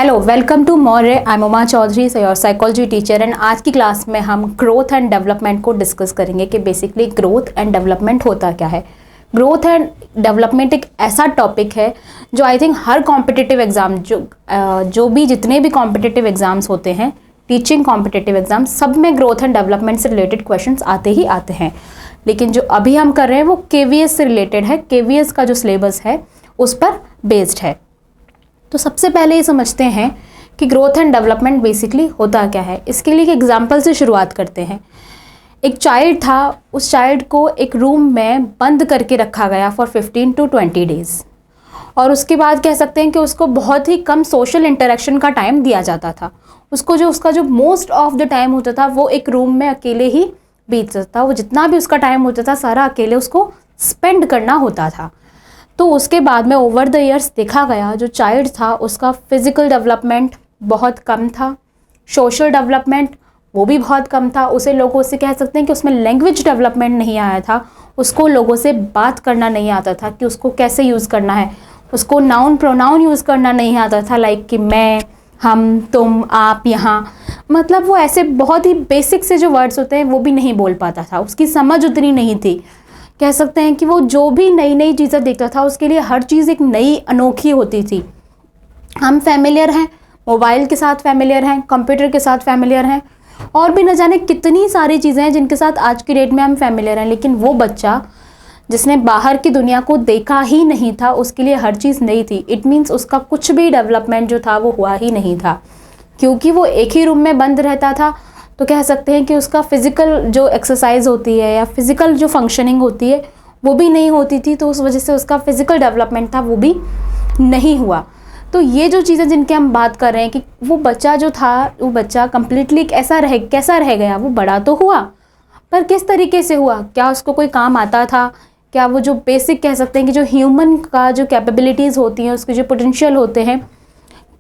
Hello, welcome to Maurya. I am Uma Chaudhary, your psychology teacher. And आज की class में हम ग्रोथ एंड डेवलपमेंट को डिस्कस करेंगे कि बेसिकली ग्रोथ एंड डेवलपमेंट होता क्या है। ग्रोथ एंड डेवलपमेंट एक ऐसा टॉपिक है जो I think her competitive exam जो भी जितने भी कॉम्पिटिटिव एग्जाम्स होते हैं, टीचिंग कॉम्पिटिटिव एग्जाम, सब में ग्रोथ एंड डेवलपमेंट से रिलेटेड क्वेश्चंस आते ही आते हैं। लेकिन जो अभी हम कर रहे हैं वो केवीएस से रिलेटेड है। केवीएस का जो सिलेबस है उस पर बेस्ड है। तो सबसे पहले ये समझते हैं कि ग्रोथ एंड डेवलपमेंट बेसिकली होता क्या है। इसके लिए एक एग्जांपल से शुरुआत करते हैं। एक चाइल्ड था, उस चाइल्ड को एक रूम में बंद करके रखा गया फॉर 15 to 20 डेज, और उसके बाद कह सकते हैं कि उसको बहुत ही कम सोशल इंटरेक्शन का टाइम दिया जाता था। उसका जो मोस्ट ऑफ द टाइम होता था वो एक रूम में अकेले ही बीतता था। वो जितना भी उसका टाइम होता था सारा अकेले उसको स्पेंड करना होता था। तो उसके बाद में ओवर द ईयर्स देखा गया जो चाइल्ड था उसका फिजिकल डेवलपमेंट बहुत कम था, सोशल डेवलपमेंट वो भी बहुत कम था। उसे लोगों से कह सकते हैं कि उसमें लैंग्वेज डेवलपमेंट नहीं आया था। उसको लोगों से बात करना नहीं आता था कि उसको कैसे यूज़ करना है। उसको नाउन प्रोनाउन यूज़ करना नहीं आता था, लाइक कि मैं, हम, तुम, आप, यहाँ, मतलब वो ऐसे बहुत ही बेसिक से जो वर्ड्स होते हैं वो भी नहीं बोल पाता था। उसकी समझ उतनी नहीं थी। कह सकते हैं कि वो जो भी नई नई चीज़ें देखता था उसके लिए हर चीज़ एक नई अनोखी होती थी। हम फैमिलियर हैं, मोबाइल के साथ फैमिलियर हैं, कंप्यूटर के साथ फैमिलियर हैं, और भी न जाने कितनी सारी चीज़ें हैं जिनके साथ आज की डेट में हम फैमिलियर हैं। लेकिन वो बच्चा जिसने बाहर की दुनिया को देखा ही नहीं था उसके लिए हर चीज़ नई थी। इट मीन्स उसका कुछ भी डेवलपमेंट जो था वो हुआ ही नहीं था, क्योंकि वो एक ही रूम में बंद रहता था। तो कह सकते हैं कि उसका फिज़िकल जो एक्सरसाइज होती है या फिज़िकल जो फंक्शनिंग होती है वो भी नहीं होती थी। तो उस वजह से उसका फिज़िकल डेवलपमेंट था वो भी नहीं हुआ। तो ये जो चीज़ें जिनके हम बात कर रहे हैं कि वो बच्चा जो था वो बच्चा कम्प्लीटली कैसा रह गया। वो बड़ा तो हुआ पर किस तरीके से हुआ, क्या उसको कोई काम आता था, क्या वो जो बेसिक कह सकते हैं कि जो ह्यूमन का जो कैपेबिलिटीज़ होती हैं, उसके जो पोटेंशियल होते हैं,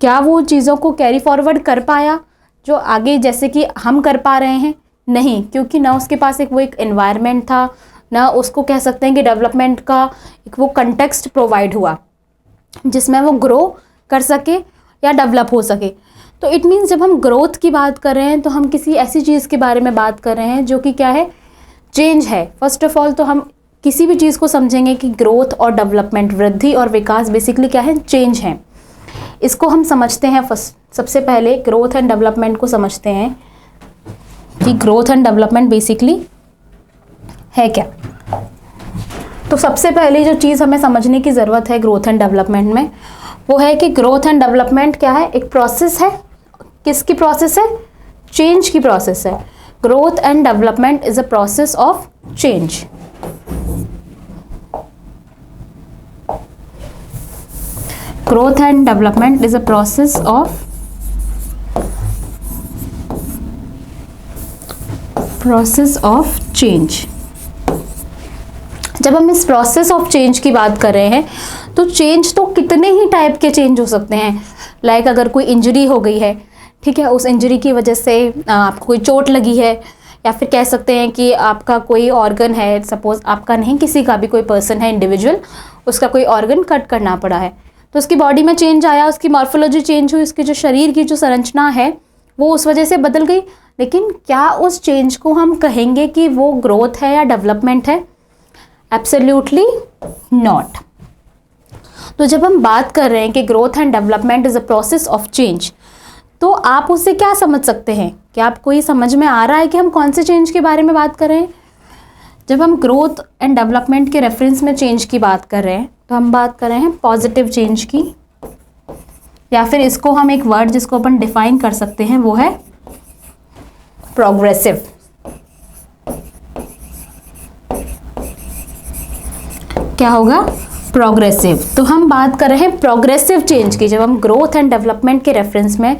क्या वो चीज़ों को कैरी फॉरवर्ड कर पाया जो आगे जैसे कि हम कर पा रहे हैं। नहीं, क्योंकि ना उसके पास वो एक एनवायरनमेंट था, ना उसको कह सकते हैं कि डेवलपमेंट का एक वो कंटेक्स्ट प्रोवाइड हुआ जिसमें वो ग्रो कर सके या डेवलप हो सके। तो इट मीन्स जब हम ग्रोथ की बात कर रहे हैं तो हम किसी ऐसी चीज़ के बारे में बात कर रहे हैं जो कि क्या है, चेंज है। फर्स्ट ऑफ ऑल तो हम किसी भी चीज़ को समझेंगे कि ग्रोथ और डेवलपमेंट, वृद्धि और विकास बेसिकली क्या है, चेंज है। इसको हम समझते हैं। सबसे पहले ग्रोथ एंड डेवलपमेंट को समझते हैं कि ग्रोथ एंड डेवलपमेंट बेसिकली है क्या। तो सबसे पहले जो चीज़ हमें समझने की ज़रूरत है ग्रोथ एंड डेवलपमेंट में वो है कि ग्रोथ एंड डेवलपमेंट क्या है, एक प्रोसेस है। किसकी प्रोसेस है? चेंज की प्रोसेस है। Growth and development is a process of change. Growth and development is a process of change। जब हम इस प्रोसेस ऑफ चेंज की बात कर रहे हैं तो चेंज तो कितने ही टाइप के चेंज हो सकते हैं। लाइक अगर कोई इंजरी हो गई है, ठीक है, उस इंजरी की वजह से आपको कोई चोट लगी है, या फिर कह सकते हैं कि आपका कोई ऑर्गन है, सपोज आपका नहीं, किसी का भी कोई पर्सन है, इंडिविजुअल, उसका कोई ऑर्गन कट करना पड़ा है तो उसकी बॉडी में चेंज आया, उसकी मॉर्फोलॉजी चेंज हुई, उसकी जो शरीर की जो संरचना है वो उस वजह से बदल गई। लेकिन क्या उस चेंज को हम कहेंगे कि वो ग्रोथ है या डेवलपमेंट है? Absolutely not. तो जब हम बात कर रहे हैं कि growth and development is a process of change, तो आप उससे क्या समझ सकते हैं? क्या आपको ये समझ में आ रहा है कि हम कौन से चेंज के बारे में बात कर रहे हैं? जब हम ग्रोथ एंड डेवलपमेंट के रेफरेंस में चेंज की बात कर रहे हैं तो हम बात कर रहे हैं पॉजिटिव चेंज की, या फिर इसको हम एक वर्ड जिसको अपन डिफाइन कर सकते हैं वो है प्रोग्रेसिव। क्या होगा? प्रोग्रेसिव। तो हम बात कर रहे हैं प्रोग्रेसिव चेंज की। जब हम ग्रोथ एंड डेवलपमेंट के रेफरेंस में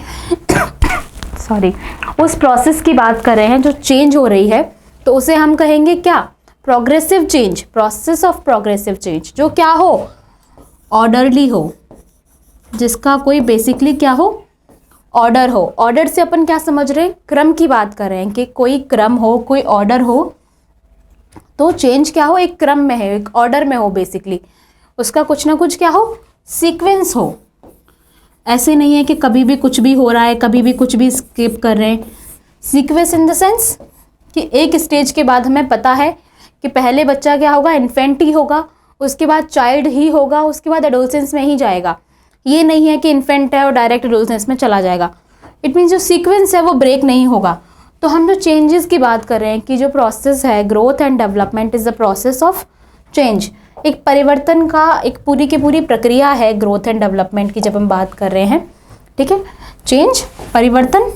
उस प्रोसेस की बात कर रहे हैं जो चेंज हो रही है, तो उसे हम कहेंगे क्या? Progressive change, process of progressive change, जो क्या हो, ऑर्डरली हो, जिसका कोई बेसिकली क्या हो, ऑर्डर हो। ऑर्डर से अपन क्या समझ रहे हैं? क्रम की बात कर रहे हैं कि कोई क्रम हो, कोई ऑर्डर हो। तो चेंज क्या हो, एक क्रम में है, एक ऑर्डर में हो, बेसिकली उसका कुछ ना कुछ क्या हो, सीक्वेंस हो। ऐसे नहीं है कि कभी भी कुछ भी हो रहा है, कभी भी कुछ भी स्किप कर रहे हैं। सीक्वेंस इन द सेंस कि एक स्टेज के बाद हमें पता है कि पहले बच्चा क्या होगा, इन्फेंट ही होगा, उसके बाद चाइल्ड ही होगा, उसके बाद एडोलसेंस में ही जाएगा। ये नहीं है कि इन्फेंट है और डायरेक्ट एडोलसेंस में चला जाएगा। इट मीन्स जो सीक्वेंस है वो ब्रेक नहीं होगा। तो हम जो चेंजेस की बात कर रहे हैं कि जो प्रोसेस है, growth and development is the process of change. एक परिवर्तन का एक पूरी की पूरी प्रक्रिया है ग्रोथ एंड डेवलपमेंट की जब हम बात कर रहे हैं। ठीक है, चेंज, परिवर्तन,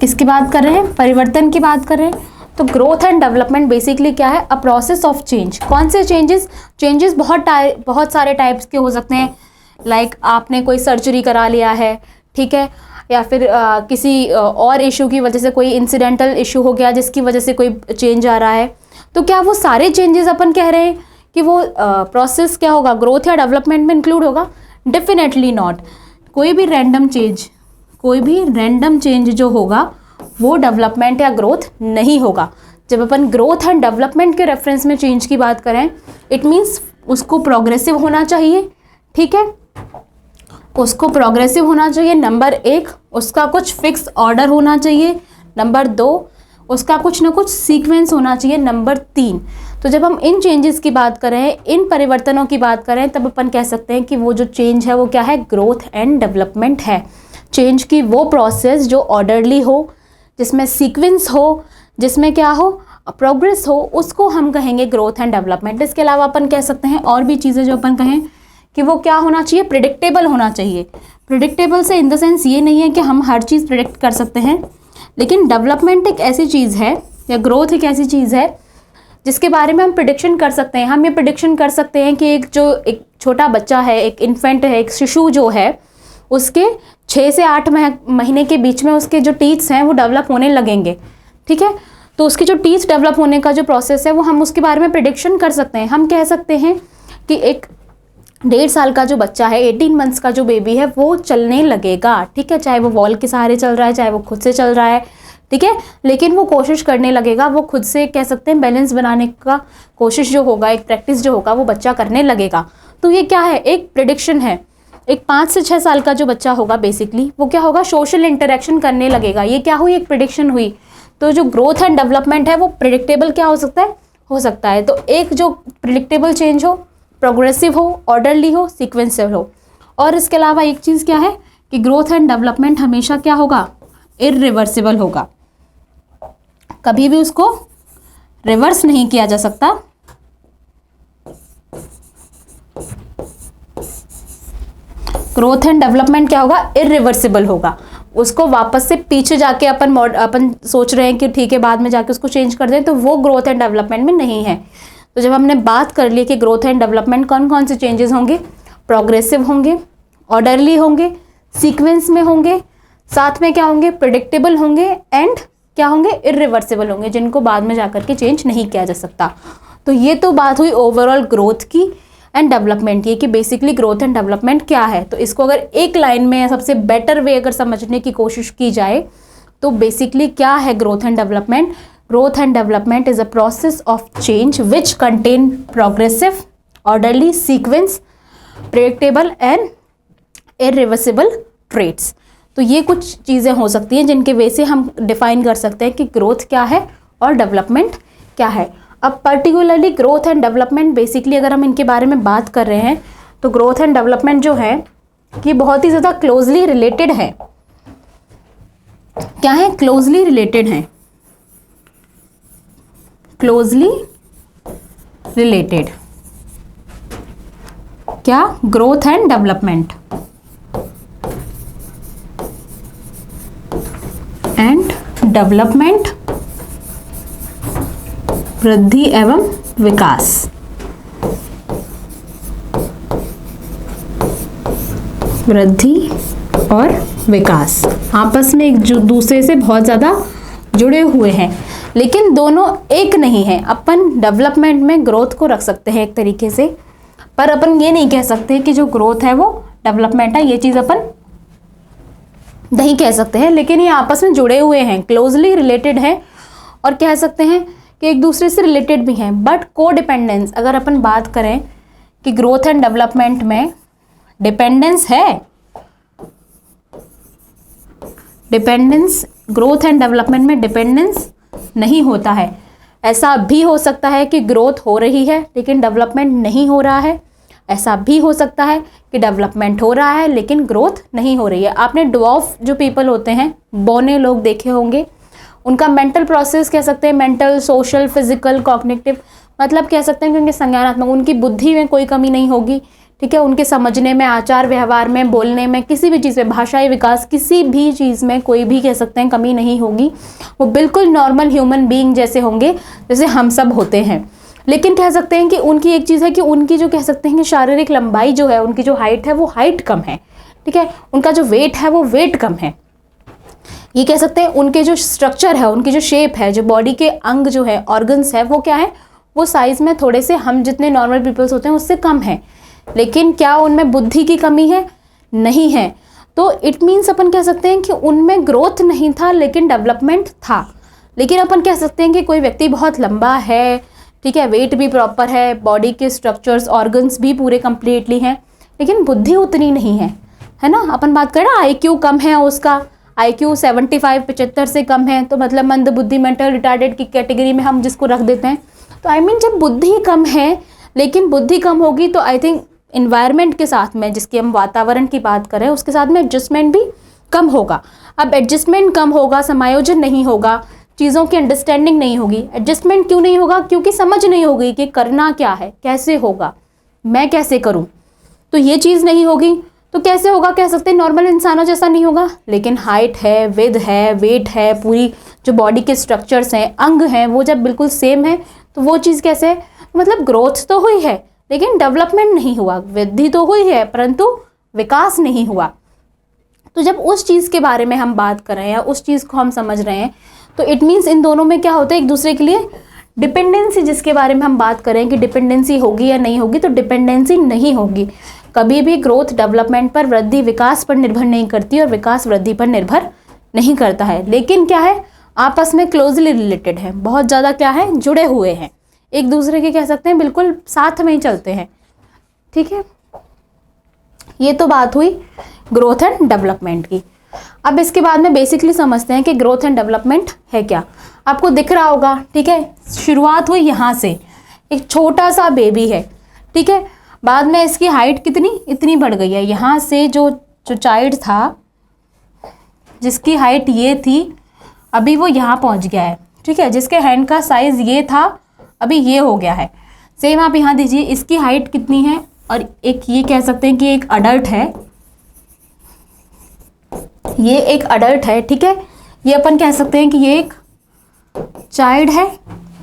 किसकी बात कर रहे हैं, परिवर्तन की बात कर रहे हैं। तो ग्रोथ एंड डेवलपमेंट बेसिकली क्या है, अ प्रोसेस ऑफ चेंज। कौन से चेंजेस बहुत सारे टाइप्स के हो सकते हैं। लाइक आपने कोई सर्जरी करा लिया है, ठीक है, या फिर किसी और इशू की वजह से कोई इंसिडेंटल इशू हो गया जिसकी वजह से कोई चेंज आ रहा है। तो क्या वो सारे चेंजेस अपन कह रहे हैं कि वो प्रोसेस क्या होगा, ग्रोथ या डेवलपमेंट में इंक्लूड होगा? Definitely not. कोई भी रैंडम चेंज जो होगा वो डेवलपमेंट या ग्रोथ नहीं होगा। जब अपन ग्रोथ एंड डेवलपमेंट के रेफरेंस में चेंज की बात करें, इट मीन्स उसको प्रोग्रेसिव होना चाहिए। ठीक है, उसको प्रोग्रेसिव होना चाहिए। नंबर 1, उसका कुछ फिक्स ऑर्डर होना चाहिए। नंबर 2, उसका कुछ ना कुछ सीक्वेंस होना चाहिए। नंबर 3, तो जब हम इन चेंजेस की बात करें, इन परिवर्तनों की बात करें, तब अपन कह सकते हैं कि वो जो चेंज है वो क्या है, ग्रोथ एंड डेवलपमेंट है। चेंज की वो प्रोसेस जो ऑर्डरली हो, जिसमें सीक्वेंस हो, जिसमें क्या हो, प्रोग्रेस हो, उसको हम कहेंगे ग्रोथ एंड डेवलपमेंट। इसके अलावा अपन कह सकते हैं और भी चीज़ें जो अपन कहें कि वो क्या होना चाहिए, प्रिडिक्टेबल होना चाहिए। प्रिडिक्टेबल से इन द सेंस ये नहीं है कि हम हर चीज़ प्रिडिक्ट कर सकते हैं, लेकिन डेवलपमेंट एक ऐसी चीज़ है या ग्रोथ एक ऐसी चीज़ है जिसके बारे में हम प्रिडिक्शन कर सकते हैं। हम ये प्रिडिक्शन कर सकते हैं कि एक छोटा बच्चा है, एक इन्फेंट है, एक शिशु जो है, उसके 6 से 8 महीने के बीच में उसके जो टीथ्स हैं वो डेवलप होने लगेंगे। ठीक है, तो उसके जो टीथ डेवलप होने का जो प्रोसेस है वो हम उसके बारे में प्रिडिक्शन कर सकते हैं। हम कह सकते हैं कि एक 1.5 साल का जो बच्चा है, 18 मंथ्स का जो बेबी है, वो चलने लगेगा। ठीक है, चाहे वो वॉल के सहारे चल रहा है, चाहे वो खुद से चल रहा है, ठीक है, लेकिन वो कोशिश करने लगेगा। वो खुद से कह सकते हैं बैलेंस बनाने का कोशिश जो होगा, एक प्रैक्टिस जो होगा, वो बच्चा करने लगेगा। तो ये क्या है, एक प्रिडिक्शन है। एक 5 से 6 साल का जो बच्चा होगा बेसिकली वो क्या होगा, सोशल इंटरेक्शन करने लगेगा। ये क्या हुई, एक प्रिडिक्शन हुई। तो जो ग्रोथ एंड डेवलपमेंट है वो प्रिडिक्टेबल क्या हो सकता है। तो एक जो प्रिडिक्टेबल चेंज हो, प्रोग्रेसिव हो, ऑर्डरली हो, सीक्वेंसिव हो। और इसके अलावा एक चीज़ क्या है कि ग्रोथ एंड डेवलपमेंट हमेशा क्या होगा, इरिवर्सिबल होगा। कभी भी उसको रिवर्स नहीं किया जा सकता। ग्रोथ एंड डेवलपमेंट क्या होगा, इरिवर्सिबल होगा। उसको वापस से पीछे जाके अपन सोच रहे हैं कि ठीक है बाद में जाके उसको चेंज कर दें, तो वो ग्रोथ एंड डेवलपमेंट में नहीं है। तो जब हमने बात कर ली कि ग्रोथ एंड डेवलपमेंट कौन कौन से चेंजेस होंगे, प्रोग्रेसिव होंगे, ऑर्डरली होंगे, सीक्वेंस में होंगे, साथ में क्या होंगे, प्रिडिक्टेबल होंगे, एंड क्या होंगे, इरिवर्सिबल होंगे, जिनको बाद में जाकर के चेंज नहीं किया जा सकता। तो ये तो बात हुई ओवरऑल ग्रोथ की एंड डेवलपमेंट, ये कि बेसिकली ग्रोथ एंड डेवलपमेंट क्या है। तो इसको अगर एक लाइन में सबसे बेटर वे अगर समझने की कोशिश की जाए तो बेसिकली क्या है growth and development. Growth and development is a process of change which contain progressive, orderly, sequence, predictable and irreversible traits. तो ये कुछ चीज़ें हो सकती हैं जिनके वे से हम डिफाइन कर सकते हैं कि ग्रोथ क्या है और डेवलपमेंट क्या है। अब particularly growth and development basically अगर हम इनके बारे में बात कर रहे हैं तो ग्रोथ एंड डेवलपमेंट जो है ये बहुत ही ज़्यादा क्लोजली रिलेटेड है। क्या है, क्लोजली रिलेटेड है, क्लोजली रिलेटेड। क्या, growth and development and development, वृद्धि एवं विकास। वृद्धि और विकास आपस में एक दूसरे से बहुत ज़्यादा जुड़े हुए हैं, लेकिन दोनों एक नहीं है। अपन डेवलपमेंट में ग्रोथ को रख सकते हैं एक तरीके से, पर अपन ये नहीं कह सकते कि जो ग्रोथ है वो डेवलपमेंट है, ये चीज़ अपन नहीं कह सकते हैं। लेकिन ये आपस में जुड़े हुए हैं, क्लोजली रिलेटेड है, और कह सकते हैं कि एक दूसरे से रिलेटेड भी हैं। बट को डिपेंडेंस अगर अपन बात करें कि ग्रोथ एंड डेवलपमेंट में डिपेंडेंस है, डिपेंडेंस ग्रोथ एंड डेवलपमेंट में डिपेंडेंस नहीं होता है। ऐसा भी हो सकता है कि ग्रोथ हो रही है लेकिन डेवलपमेंट नहीं हो रहा है, ऐसा भी हो सकता है कि डेवलपमेंट हो रहा है लेकिन ग्रोथ नहीं हो रही है। आपने ड्वार्फ जो पीपल होते हैं, बौने लोग देखे होंगे, उनका मेंटल प्रोसेस कह सकते हैं, मेंटल, सोशल, फिजिकल, कॉग्निटिव, मतलब कह सकते हैं कि उनके संज्ञानात्मक, उनकी बुद्धि में कोई कमी नहीं होगी, ठीक है, उनके समझने में, आचार व्यवहार में, बोलने में, किसी भी चीज़ में, भाषाई विकास, किसी भी चीज़ में कोई भी कह सकते हैं कमी नहीं होगी। वो बिल्कुल नॉर्मल ह्यूमन बीइंग जैसे होंगे जैसे हम सब होते हैं। लेकिन कह सकते हैं कि उनकी एक चीज़ है कि उनकी जो कह सकते हैं कि शारीरिक लंबाई जो है, उनकी जो हाइट है वो हाइट कम है, ठीक है, उनका जो वेट है वो वेट कम है। ये कह सकते हैं उनके जो स्ट्रक्चर है, उनकी जो शेप है, जो बॉडी के अंग जो है, ऑर्गन्स है, वो क्या है, वो साइज में थोड़े से हम जितने नॉर्मल पीपल्स होते हैं उससे कम है। लेकिन क्या उनमें बुद्धि की कमी है? नहीं है। तो इट मीन्स अपन कह सकते हैं कि उनमें ग्रोथ नहीं था लेकिन डेवलपमेंट था। लेकिन अपन कह सकते हैं कि कोई व्यक्ति बहुत लंबा है, ठीक है, वेट भी प्रॉपर है, बॉडी के स्ट्रक्चर्स, ऑर्गन्स भी पूरे कंप्लीटली हैं, लेकिन बुद्धि उतनी नहीं है ना। अपन बात करें ना, IQ कम है उसका, IQ 75 से कम है, तो मतलब मंद बुद्धि, मेंटल रिटार्डेड की कैटेगरी में हम जिसको रख देते हैं। तो आई मीन जब बुद्धि कम है, लेकिन बुद्धि कम होगी तो आई थिंक इन्वायरमेंट के साथ में, जिसकी हम वातावरण की बात करें, उसके साथ में एडजस्टमेंट भी कम होगा। अब एडजस्टमेंट कम होगा, समायोजन नहीं होगा, चीज़ों की अंडरस्टैंडिंग नहीं होगी। एडजस्टमेंट क्यों नहीं होगा? क्योंकि समझ नहीं होगी कि करना क्या है, कैसे होगा, मैं कैसे करूं। तो ये चीज़ नहीं होगी तो कैसे होगा? कह सकते हैं नॉर्मल इंसानों जैसा नहीं होगा। लेकिन हाइट है, विड्थ है, वेट है, पूरी जो बॉडी के स्ट्रक्चर्स हैं, अंग हैं, वो जब बिल्कुल सेम है तो वो चीज़ कैसे है? मतलब ग्रोथ तो हुई है लेकिन डेवलपमेंट नहीं हुआ, वृद्धि तो हुई है परंतु विकास नहीं हुआ। तो जब उस चीज़ के बारे में हम बात कर रहे हैं या उस चीज़ को हम समझ रहे हैं तो इट मीन्स इन दोनों में क्या होता है, एक दूसरे के लिए डिपेंडेंसी, जिसके बारे में हम बात करें कि डिपेंडेंसी होगी या नहीं होगी, तो डिपेंडेंसी नहीं होगी। कभी भी ग्रोथ डेवलपमेंट पर, वृद्धि विकास पर निर्भर नहीं करती और विकास वृद्धि पर निर्भर नहीं करता है। लेकिन क्या है, आपस में क्लोजली रिलेटेड है, बहुत ज़्यादा क्या है, जुड़े हुए हैं, एक दूसरे के कह सकते हैं बिल्कुल साथ में ही चलते हैं, ठीक है। ये तो बात हुई ग्रोथ एंड डेवलपमेंट की। अब इसके बाद में बेसिकली समझते हैं कि ग्रोथ एंड डेवलपमेंट है क्या। आपको दिख रहा होगा, ठीक है, शुरुआत हुई यहाँ से, एक छोटा सा बेबी है, ठीक है, बाद में इसकी हाइट कितनी, इतनी बढ़ गई है। यहाँ से जो चाइल्ड था, जिसकी हाइट ये थी, अभी वो यहाँ पहुँच गया है, ठीक है, जिसके हैंड का साइज ये था, अभी ये हो गया है। सेम आप यहाँ दीजिए, इसकी हाइट कितनी है, और एक ये कह सकते हैं कि एक अडल्ट है, ये एक अडल्ट है, ठीक है, ये अपन कह सकते हैं कि ये एक चाइल्ड है,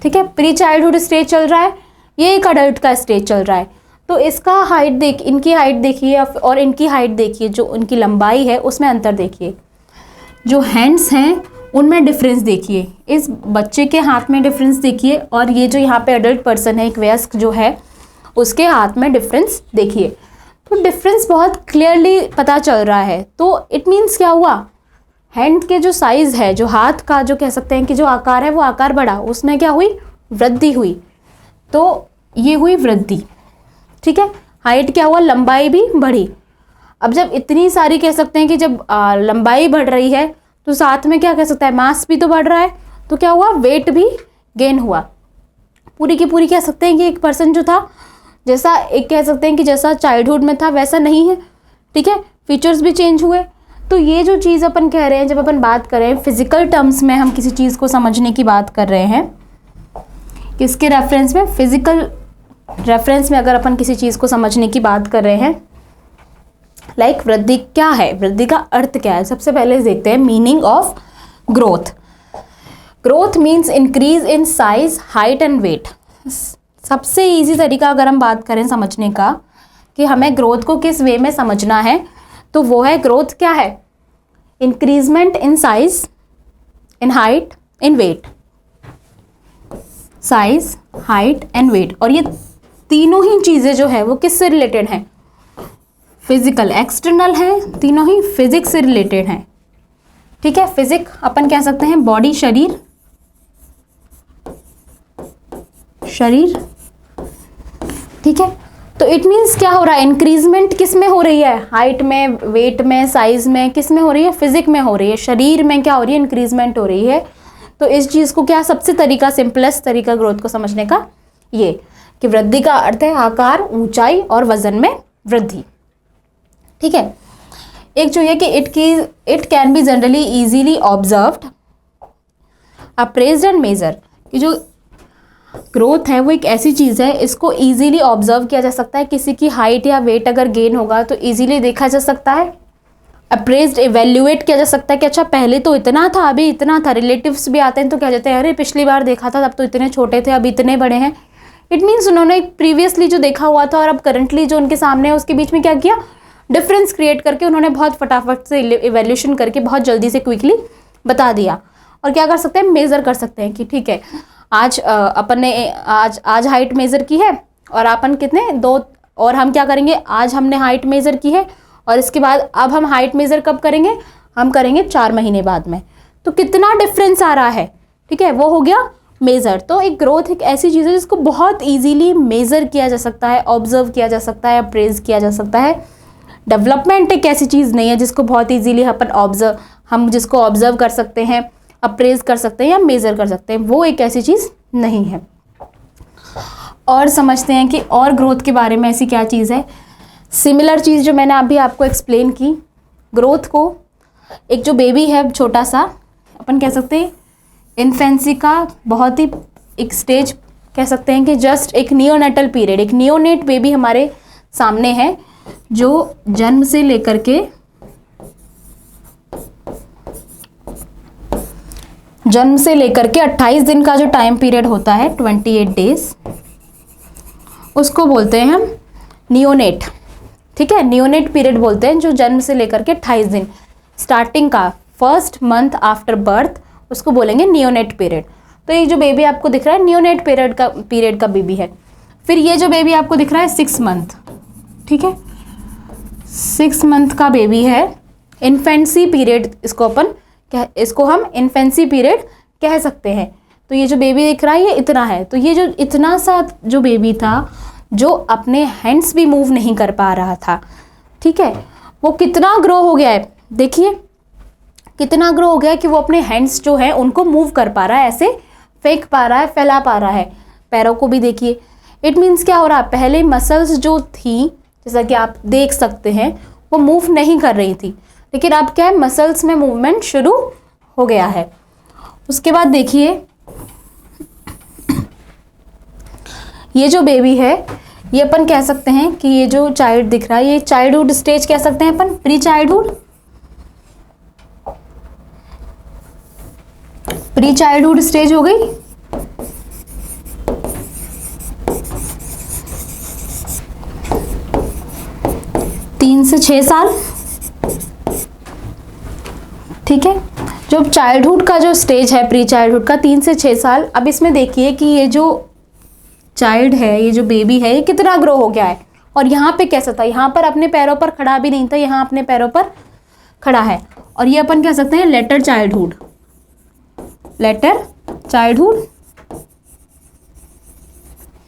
ठीक है, प्री चाइल्डहुड स्टेज चल रहा है, ये एक अडल्ट का स्टेज चल रहा है। तो इसका हाइट देख, इनकी हाइट देखिए और इनकी हाइट देखिए, जो उनकी लंबाई है उसमें अंतर देखिए, जो हैंड्स हैं उनमें डिफरेंस देखिए, इस बच्चे के हाथ में डिफरेंस देखिए, और ये जो यहाँ पे अडल्ट पर्सन है, एक वयस्क जो है, उसके हाथ में डिफरेंस देखिए। तो डिफरेंस बहुत क्लियरली पता चल रहा है। तो इट मीन्स क्या हुआ, हैंड के जो साइज़ है, जो हाथ का जो कह सकते हैं कि जो आकार है, वो आकार बढ़ा, उसमें क्या हुई, वृद्धि हुई। तो ये हुई वृद्धि, ठीक है। हाइट क्या हुआ, लंबाई भी बढ़ी। अब जब इतनी सारी कह सकते हैं कि जब लंबाई बढ़ रही है तो साथ में क्या कह सकता है, मास भी तो बढ़ रहा है, तो क्या हुआ, वेट भी गेन हुआ। पूरी की पूरी कह सकते हैं कि एक पर्सन जो था, जैसा एक कह सकते हैं कि जैसा चाइल्डहुड में था वैसा नहीं है, ठीक है, फीचर्स भी चेंज हुए। तो ये जो चीज़ अपन कह रहे हैं, जब अपन बात कर रहे हैं फिजिकल टर्म्स में, हम किसी चीज़ को समझने की बात कर रहे हैं, किसके रेफरेंस में, फिजिकल रेफरेंस में अगर अपन किसी चीज़ को समझने की बात कर रहे हैं, लाइक वृद्धि क्या है, वृद्धि का अर्थ क्या है। सबसे पहले देखते हैं meaning of growth. Growth means increase in size, height and weight. सबसे इजी तरीका अगर हम बात करें समझने का कि हमें ग्रोथ को किस वे में समझना है, तो वो है ग्रोथ क्या है, increment in size, in height, in weight, size, height and weight. और ये तीनों ही चीज़ें जो है वो किससे रिलेटेड हैं, फिजिकल, एक्सटर्नल है, तीनों ही फिजिक्स से रिलेटेड हैं, ठीक है। फिजिक अपन कह सकते हैं बॉडी, शरीर, शरीर, ठीक है, तो इट मीन्स क्या हो रहा है, इंक्रीजमेंट किस में हो रही है, हाइट में, वेट में, साइज में, किस में हो रही है, फिजिक में हो रही है, शरीर में क्या हो रही है, इंक्रीजमेंट हो रही है। तो इस चीज़ को क्या सबसे तरीका, सिंपलेस्ट तरीका ग्रोथ को समझने का ये कि वृद्धि का अर्थ है आकार, ऊंचाई और वजन में वृद्धि। ठीक है। एक जो है कि it can be generally easily observed, appraised and measure, कि जो ग्रोथ है वो एक ऐसी चीज़ है, इसको इजीली ऑब्जर्व किया जा सकता है। किसी की हाइट या वेट अगर गेन होगा तो इजीली देखा जा सकता है। अप्रेज्ड, इवेल्युएट किया जा सकता है कि अच्छा पहले तो इतना था, अभी इतना था। रिलेटिव्स भी आते हैं तो क्या कहते हैं, अरे पिछली बार देखा था तब तो इतने छोटे थे, अभी इतने बड़े हैं। इट मीन्स उन्होंने प्रीवियसली जो देखा हुआ था और अब करंटली जो उनके सामने है उसके बीच में क्या किया, डिफरेंस क्रिएट करके उन्होंने बहुत फटाफट से इवेल्यूशन करके बहुत जल्दी से क्विकली बता दिया। और क्या कर सकते हैं, मेज़र कर सकते हैं कि ठीक है आज अपन ने आज हाइट मेज़र की है और अपन कितने 2, और हम क्या करेंगे, आज हमने हाइट मेज़र की है और इसके बाद अब हम हाइट मेज़र कब करेंगे, हम करेंगे 4 महीने बाद में। तो कितना डिफरेंस आ रहा है, ठीक है, वो हो गया मेज़र। तो एक ग्रोथ एक ऐसी चीज़ है जिसको बहुत ईजीली मेज़र किया जा सकता है, ऑब्जर्व किया जा सकता है, अप्रेज किया जा सकता है। डेवलपमेंट एक ऐसी चीज़ नहीं है जिसको बहुत ईजीली हम जिसको ऑब्जर्व कर सकते हैं, अप्रेज कर सकते हैं या मेज़र कर सकते हैं, वो एक ऐसी चीज़ नहीं है। और समझते हैं कि और ग्रोथ के बारे में ऐसी क्या चीज़ है। सिमिलर चीज़ जो मैंने अभी आपको एक्सप्लेन की, ग्रोथ को एक जो बेबी है छोटा सा, अपन कह सकते हैं इन्फेंसी का बहुत ही एक स्टेज कह सकते हैं कि जस्ट एक नियोनेटल पीरियड, एक नियोनेट बेबी हमारे सामने है जो जन्म से लेकर के 28 दिन का जो टाइम पीरियड होता है, 28 डेज, उसको बोलते हैं हम नियोनेट। ठीक है, नियोनेट पीरियड बोलते हैं जो जन्म से लेकर के 28 दिन, स्टार्टिंग का फर्स्ट मंथ आफ्टर बर्थ, उसको बोलेंगे नियोनेट पीरियड। तो ये जो बेबी आपको दिख रहा है नियोनेट पीरियड का बेबी है। फिर ये जो बेबी आपको दिख रहा है 6 मंथ, ठीक है, 6 मंथ का बेबी है, इन्फेंसी पीरियड इसको हम इन्फेंसी पीरियड कह सकते हैं। तो ये जो बेबी दिख रहा है ये इतना है। तो ये जो इतना सा जो बेबी था जो अपने हैंड्स भी मूव नहीं कर पा रहा था, ठीक है, वो कितना ग्रो हो गया है, देखिए कितना ग्रो हो गया है कि वो अपने हैंड्स जो है उनको मूव कर पा रहा है, ऐसे फेंक पा रहा है, फैला पा रहा है। पैरों को भी देखिए। इट मीन्स क्या हो रहा है, पहले मसल्स जो थी जैसा कि आप देख सकते हैं वो मूव नहीं कर रही थी, लेकिन अब क्या है, मसल्स में मूवमेंट शुरू हो गया है। उसके बाद देखिए ये जो बेबी है ये अपन कह सकते हैं कि ये जो चाइल्ड दिख रहा है ये चाइल्डहुड स्टेज कह सकते हैं अपन, प्री चाइल्डहुड स्टेज हो गई। तीन से 6 साल, ठीक है। जो चाइल्डहुड का जो स्टेज है, प्री चाइल्डहुड का 3 से 6 साल। अब इसमें देखिए कि ये जो चाइल्ड है, ये जो बेबी है, ये कितना ग्रो हो गया है। और यहाँ पे कैसा था, यहाँ पर अपने पैरों पर खड़ा भी नहीं था, यहाँ अपने पैरों पर खड़ा है। और ये अपन कह सकते हैं लेटर चाइल्डहुड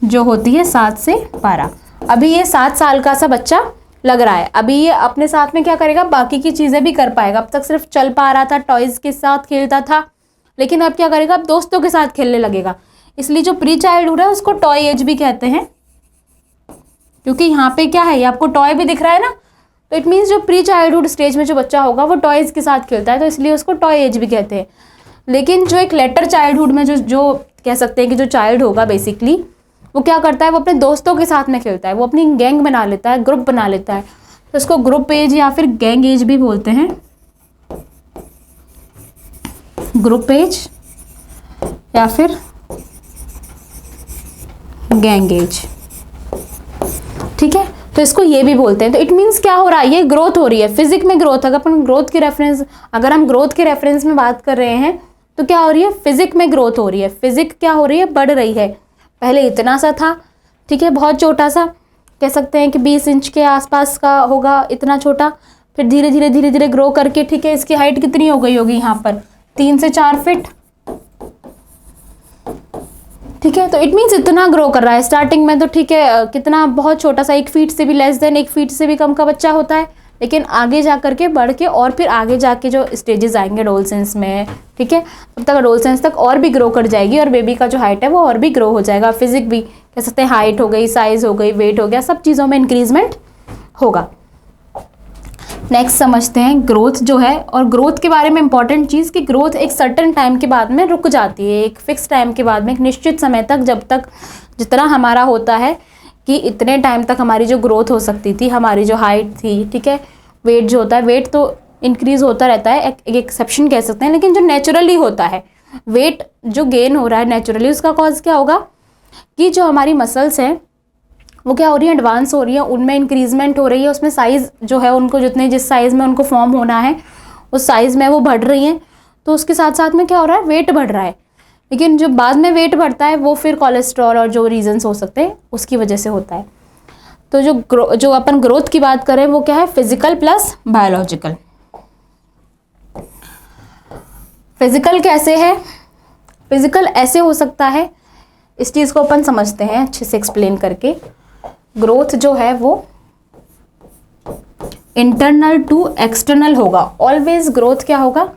जो होती है 7 से 12। अभी ये 7 साल का सा बच्चा लग रहा है। अभी ये अपने साथ में क्या करेगा, बाकी की चीज़ें भी कर पाएगा। अब तक सिर्फ चल पा रहा था, टॉयज़ के साथ खेलता था, लेकिन अब क्या करेगा, अब दोस्तों के साथ खेलने लगेगा। इसलिए जो प्री चाइल्डहुड है उसको टॉय एज भी कहते हैं, क्योंकि यहाँ पे क्या है, ये आपको टॉय भी दिख रहा है ना। तो इट मीन्स जो प्री चाइल्डहुड स्टेज में जो बच्चा होगा वो टॉयज़ के साथ खेलता है, तो इसलिए उसको टॉय एज भी कहते हैं। लेकिन जो एक लेटर चाइल्डहुड में जो कह सकते हैं कि जो चाइल्ड होगा बेसिकली वो क्या करता है, वो अपने दोस्तों के साथ में खेलता है, वो अपनी गैंग बना लेता है, ग्रुप बना लेता है। तो इसको ग्रुप एज या फिर गैंग एज भी बोलते हैं, ग्रुप एज या फिर गैंग एज, ठीक है। तो इसको ये भी बोलते हैं। तो इट मीन्स क्या हो रहा है, ये ग्रोथ हो रही है, फिजिक में ग्रोथ। अगर हम ग्रोथ के रेफरेंस में बात कर रहे हैं तो क्या हो रही है, फिजिक में ग्रोथ हो रही है। फिजिक क्या हो रही है, बढ़ रही है। पहले इतना सा था, ठीक है, बहुत छोटा सा, कह सकते हैं कि 20 इंच के आसपास का होगा, इतना छोटा। फिर धीरे धीरे ग्रो करके, ठीक है, इसकी हाइट कितनी हो गई होगी यहाँ पर 3 से 4 फीट, ठीक ठीक है। तो इट मीन्स इतना ग्रो कर रहा है। स्टार्टिंग में तो ठीक है, कितना बहुत छोटा सा 1 फीट से भी लेस देन 1 फीट से भी कम का बच्चा होता है, लेकिन आगे जा करके बढ़ के और फिर आगे जाके जो स्टेजेस आएंगे एडोलसेंस में, ठीक है, तब तक एडोलसेंस तक और भी ग्रो कर जाएगी और बेबी का जो हाइट है वो और भी ग्रो हो जाएगा। फिजिक भी कह सकते हैं, हाइट हो गई, साइज हो गई, वेट हो गया, सब चीज़ों में इंक्रीजमेंट होगा। नेक्स्ट समझते हैं ग्रोथ जो है, और ग्रोथ के बारे में इंपॉर्टेंट चीज़ कि ग्रोथ एक सर्टेन टाइम के बाद में रुक जाती है, एक फिक्स टाइम के बाद में, एक निश्चित समय तक, जब तक जितना हमारा होता है कि इतने टाइम तक हमारी जो ग्रोथ हो सकती थी, हमारी जो हाइट थी, ठीक है, वेट जो होता है, वेट तो इंक्रीज होता रहता है, एक एक्सेप्शन कह सकते हैं, लेकिन जो नेचुरली होता है वेट जो गेन हो रहा है नेचुरली, उसका कॉज क्या होगा कि जो हमारी मसल्स हैं वो क्या हो रही है, एडवांस हो रही है, उनमें इंक्रीजमेंट हो रही है, उसमें साइज़ जो है उनको जितने जिस साइज़ में उनको फॉर्म होना है उस साइज़ में वो बढ़ रही हैं, तो उसके साथ साथ में क्या हो रहा है, वेट बढ़ रहा है। लेकिन जो बाद में वेट बढ़ता है वो फिर कोलेस्ट्रॉल और जो रीजंस हो सकते हैं उसकी वजह से होता है। तो जो अपन ग्रोथ की बात करें वो क्या है, फिजिकल प्लस बायोलॉजिकल। फिजिकल कैसे है, फिजिकल ऐसे हो सकता है, इस चीज़ को अपन समझते हैं अच्छे से एक्सप्लेन करके। ग्रोथ जो है वो इंटरनल टू एक्सटर्नल होगा, ऑलवेज ग्रोथ क्या होगा,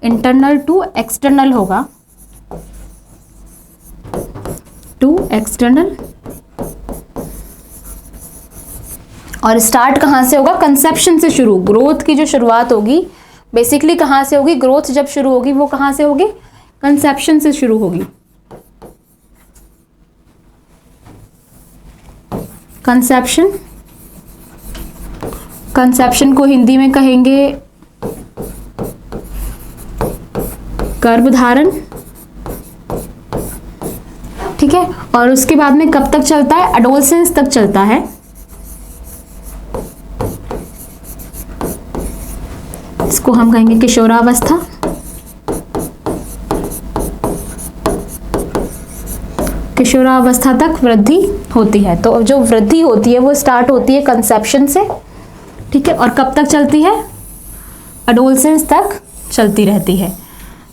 इंटरनल टू एक्सटर्नल होगा, टू एक्सटर्नल। और स्टार्ट कहाँ से होगा, कंसेप्शन से शुरू। ग्रोथ की जो शुरुआत होगी बेसिकली कहाँ से होगी, ग्रोथ जब शुरू होगी वो कहाँ से होगी, कंसेप्शन से शुरू होगी। कंसेप्शन, कंसेप्शन को हिंदी में कहेंगे गर्भधारण, ठीक है। और उसके बाद में कब तक चलता है, एडोलसेंस तक चलता है। इसको हम कहेंगे किशोरावस्था। किशोरावस्था तक वृद्धि होती है। तो जो वृद्धि होती है वो स्टार्ट होती है कंसेप्शन से, ठीक है, और कब तक चलती है, एडोलसेंस तक चलती रहती है।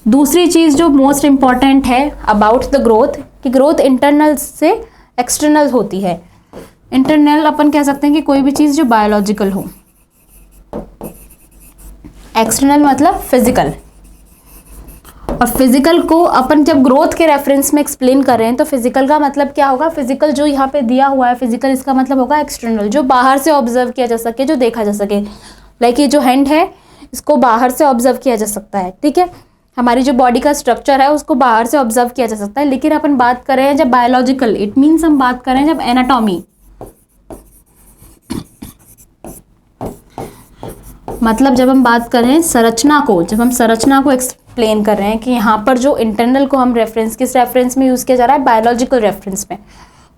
दूसरी चीज़ जो मोस्ट इंपॉर्टेंट है अबाउट द ग्रोथ, कि ग्रोथ इंटरनल से एक्सटर्नल होती है। इंटरनल अपन कह सकते हैं कि कोई भी चीज़ जो बायोलॉजिकल हो, एक्सटर्नल मतलब फिजिकल। और फिजिकल को अपन जब ग्रोथ के रेफरेंस में एक्सप्लेन कर रहे हैं तो फिजिकल का मतलब क्या होगा, फिजिकल जो यहाँ पे दिया हुआ है फिजिकल, इसका मतलब होगा एक्सटर्नल, जो बाहर से ऑब्जर्व किया जा सके, जो देखा जा सके। लाइक ये जो हैंड है इसको बाहर से ऑब्जर्व किया जा सकता है, ठीक है, हमारी जो बॉडी का स्ट्रक्चर है उसको बाहर से ऑब्जर्व किया जा सकता है। लेकिन अपन बात कर रहे हैं जब बायोलॉजिकल, इट मीन्स हम बात कर रहे हैं जब एनाटॉमी, मतलब जब हम बात कर रहे हैं संरचना को, जब हम संरचना को एक्सप्लेन कर रहे हैं कि यहाँ पर जो इंटरनल को हम रेफरेंस किस रेफरेंस में यूज़ किया जा रहा है, बायोलॉजिकल रेफरेंस में।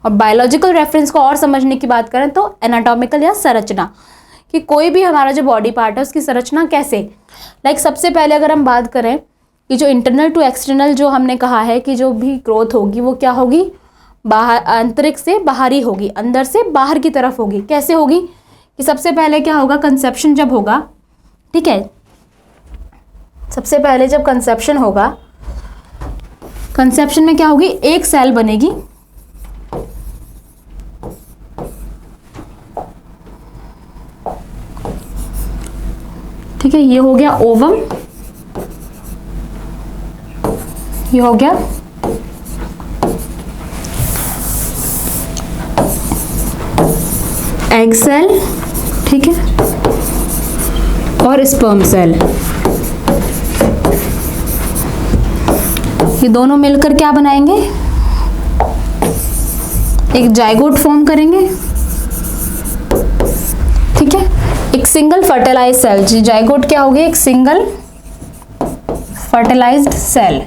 और बायोलॉजिकल रेफरेंस को और समझने की बात करें तो एनाटॉमिकल या संरचना, कि कोई भी हमारा जो बॉडी पार्ट है उसकी संरचना कैसे। लाइक सबसे पहले अगर हम बात करें कि जो इंटरनल टू एक्सटर्नल जो हमने कहा है कि जो भी ग्रोथ होगी वो क्या होगी, बाहर, आंतरिक से बाहरी होगी, अंदर से बाहर की तरफ होगी। कैसे होगी कि सबसे पहले क्या होगा, कंसेप्शन जब होगा, ठीक है, सबसे पहले जब कंसेप्शन होगा, कंसेप्शन में क्या होगी, एक सेल बनेगी, ठीक है, ये हो गया ओवम, ये हो गया एग सेल, ठीक है, और स्पर्म सेल। ये दोनों मिलकर क्या बनाएंगे, एक जाइगोट फॉर्म करेंगे, ठीक है, एक सिंगल फर्टिलाइज सेल। जाइगोट क्या होगी, एक सिंगल फर्टिलाइज्ड सेल।